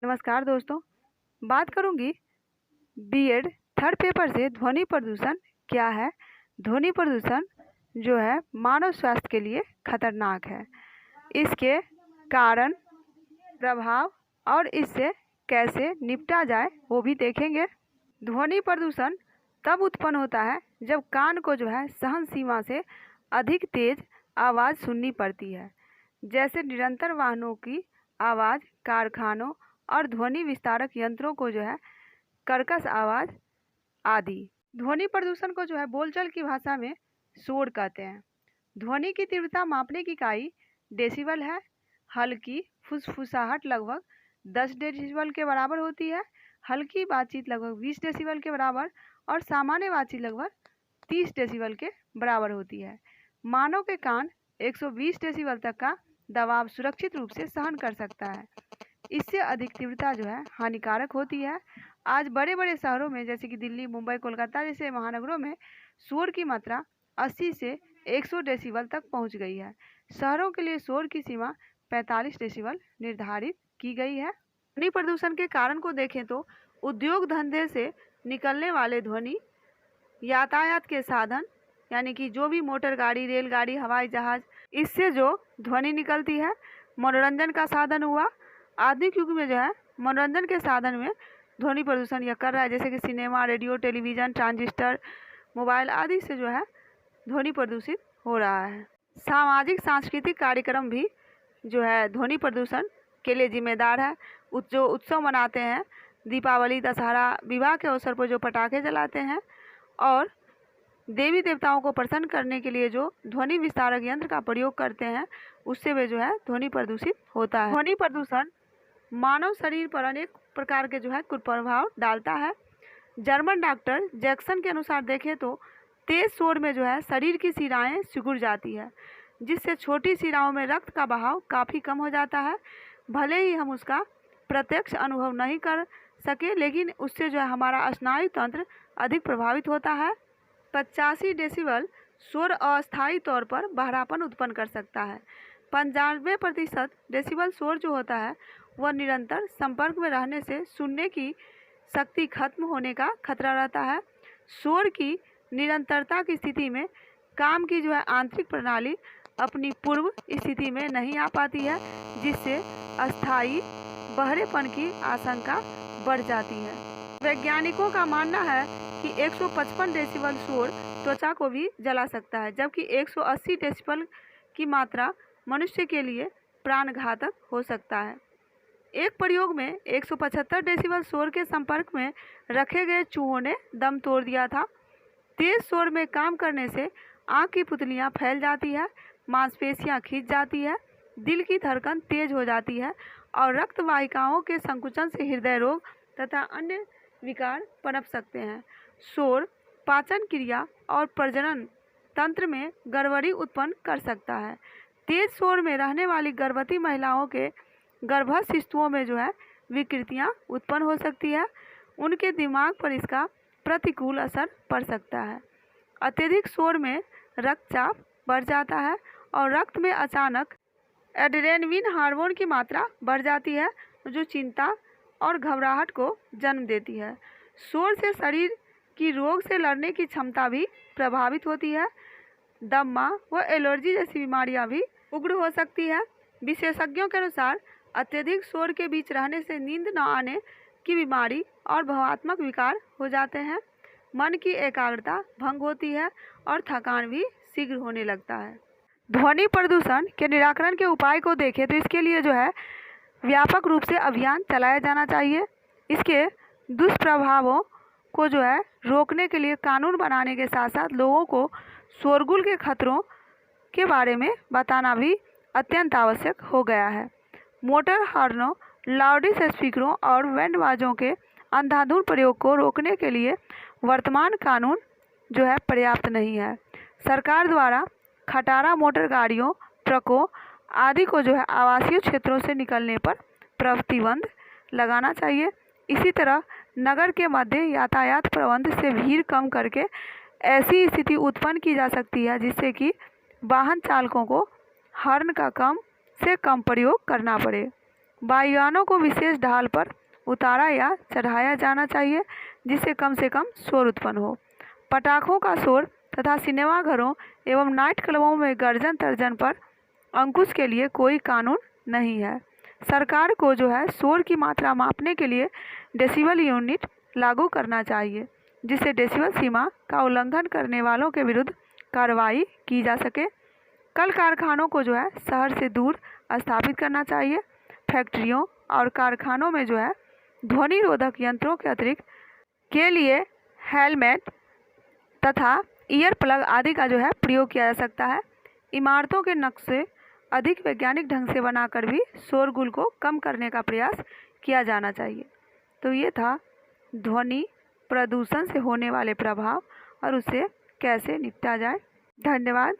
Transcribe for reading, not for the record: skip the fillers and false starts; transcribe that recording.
नमस्कार दोस्तों, बात करूंगी बीएड थर्ड पेपर से ध्वनि प्रदूषण क्या है। ध्वनि प्रदूषण जो है मानव स्वास्थ्य के लिए खतरनाक है। इसके कारण, प्रभाव और इससे कैसे निपटा जाए वो भी देखेंगे। ध्वनि प्रदूषण तब उत्पन्न होता है जब कान को जो है सहन सीमा से अधिक तेज आवाज़ सुननी पड़ती है, जैसे निरंतर वाहनों की आवाज़, कारखानों और ध्वनि विस्तारक यंत्रों को जो है कर्कश आवाज़ आदि। ध्वनि प्रदूषण को जो है बोलचाल की भाषा में शोर कहते हैं। ध्वनि की तीव्रता मापने की इकाई डेसिबल है। हल्की फुसफुसाहट लगभग 10 डेसिबल के बराबर होती है। हल्की बातचीत लगभग 20 डेसिबल के बराबर और सामान्य बातचीत लगभग 30 डेसिबल के बराबर होती है। मानव के कान 120 डेसिबल तक का दबाव सुरक्षित रूप से सहन कर सकता है। इससे अधिक तीव्रता जो है हानिकारक होती है। आज बड़े बड़े शहरों में जैसे कि दिल्ली, मुंबई, कोलकाता जैसे महानगरों में शोर की मात्रा 80 से 100 डेसिबल तक पहुंच गई है। शहरों के लिए शोर की सीमा 45 डेसिबल निर्धारित की गई है। ध्वनि प्रदूषण के कारण को देखें तो उद्योग धंधे से निकलने वाले ध्वनि, यातायात के साधन यानी कि जो भी मोटर गाड़ी, रेलगाड़ी, हवाई जहाज, इससे जो ध्वनि निकलती है। मनोरंजन का साधन हुआ, आधुनिक युग में जो है मनोरंजन के साधन में ध्वनि प्रदूषण यह कर रहा है, जैसे कि cinema, radio, television, transistor, mobile आदि से जो है ध्वनि प्रदूषित हो रहा है। सामाजिक सांस्कृतिक कार्यक्रम भी जो है ध्वनि प्रदूषण के लिए जिम्मेदार है। जो उत्सव मनाते हैं, दीपावली, दशहरा, विवाह के अवसर पर जो पटाखे जलाते हैं और देवी देवताओं को प्रसन्न करने के लिए जो ध्वनि विस्तारक यंत्र का प्रयोग करते हैं, उससे वे जो है ध्वनि प्रदूषित होता है। ध्वनि प्रदूषण मानव शरीर पर अनेक प्रकार के जो है कुप्रभाव डालता है। जर्मन डॉक्टर जैक्सन के अनुसार देखें तो तेज शोर में जो है शरीर की शिराएं सिकुड़ जाती है, जिससे छोटी शिराओं में रक्त का बहाव काफ़ी कम हो जाता है। भले ही हम उसका प्रत्यक्ष अनुभव नहीं कर सके, लेकिन उससे जो है हमारा स्नायु तंत्र अधिक प्रभावित होता है। 85 डेसिबल शोर अस्थायी तौर पर बहरापन उत्पन्न कर सकता है। 95% डेसिबल शोर जो होता है वह निरंतर संपर्क में रहने से सुनने की शक्ति खत्म होने का खतरा रहता है। शोर की निरंतरता की स्थिति में काम की जो है आंतरिक प्रणाली अपनी पूर्व स्थिति में नहीं आ पाती है, जिससे अस्थायी बहरेपन की आशंका बढ़ जाती है। वैज्ञानिकों का मानना है कि 155 डेसिबल शोर त्वचा को भी जला सकता है, जबकि 180 डेसिबल की मात्रा मनुष्य के लिए प्राणघातक हो सकता है। एक प्रयोग में 175 डेसिबल शोर के संपर्क में रखे गए चूहों ने दम तोड़ दिया था। तेज शोर में काम करने से आँख की पुतलियाँ फैल जाती है, मांसपेशियाँ खींच जाती है, दिल की धड़कन तेज हो जाती है और रक्त वाहिकाओं के संकुचन से हृदय रोग तथा अन्य विकार पनप सकते हैं। शोर पाचन क्रिया और प्रजनन तंत्र में गड़बड़ी उत्पन्न कर सकता है। तेज शोर में रहने वाली गर्भवती महिलाओं के गर्भस्थ शिशुओं में जो है विकृतियाँ उत्पन्न हो सकती है। उनके दिमाग पर इसका प्रतिकूल असर पड़ सकता है। अत्यधिक शोर में रक्तचाप बढ़ जाता है और रक्त में अचानक एड्रेनलिन हार्मोन की मात्रा बढ़ जाती है, जो चिंता और घबराहट को जन्म देती है। शोर से शरीर की रोग से लड़ने की क्षमता भी प्रभावित होती है। दमा व एलर्जी जैसी बीमारियां भी उग्र हो सकती है। विशेषज्ञों के अनुसार अत्यधिक शोर के बीच रहने से नींद न आने की बीमारी और भावात्मक विकार हो जाते हैं। मन की एकाग्रता भंग होती है और थकान भी शीघ्र होने लगता है। ध्वनि प्रदूषण के निराकरण के उपाय को देखें तो इसके लिए जो है व्यापक रूप से अभियान चलाया जाना चाहिए। इसके दुष्प्रभावों को जो है रोकने के लिए कानून बनाने के साथ साथ लोगों को शोरगुल के खतरों के बारे में बताना भी अत्यंत आवश्यक हो गया है। मोटर हॉर्नों, लाउड स्पीकरों और बैंड बाजों के अंधाधुंध प्रयोग को रोकने के लिए वर्तमान कानून जो है पर्याप्त नहीं है। सरकार द्वारा खटारा मोटर गाड़ियों, ट्रकों आदि को जो है आवासीय क्षेत्रों से निकलने पर प्रतिबंध लगाना चाहिए। इसी तरह नगर के मध्य यातायात प्रबंध से भीड़ कम करके ऐसी स्थिति उत्पन्न की जा सकती है जिससे कि वाहन चालकों को हॉर्न का कम से कम प्रयोग करना पड़े। वायुयानों को विशेष ढाल पर उतारा या चढ़ाया जाना चाहिए जिससे कम से कम शोर उत्पन्न हो। पटाखों का शोर तथा सिनेमाघरों एवं नाइट क्लबों में गर्जन तर्जन पर अंकुश के लिए कोई कानून नहीं है। सरकार को जो है शोर की मात्रा मापने के लिए डेसिबल यूनिट लागू करना चाहिए जिससे डेसिबल सीमा का उल्लंघन करने वालों के विरुद्ध कार्रवाई की जा सके। कल कारखानों को जो है शहर से दूर स्थापित करना चाहिए। फैक्ट्रियों और कारखानों में जो है ध्वनि रोधक यंत्रों के अतिरिक्त के लिए हेलमेट तथा ईयर प्लग आदि का जो है प्रयोग किया जा सकता है। इमारतों के नक्शे अधिक वैज्ञानिक ढंग से बनाकर भी शोरगुल को कम करने का प्रयास किया जाना चाहिए। तो ये था ध्वनि प्रदूषण से होने वाले प्रभाव और उससे कैसे निपटा जाए। धन्यवाद।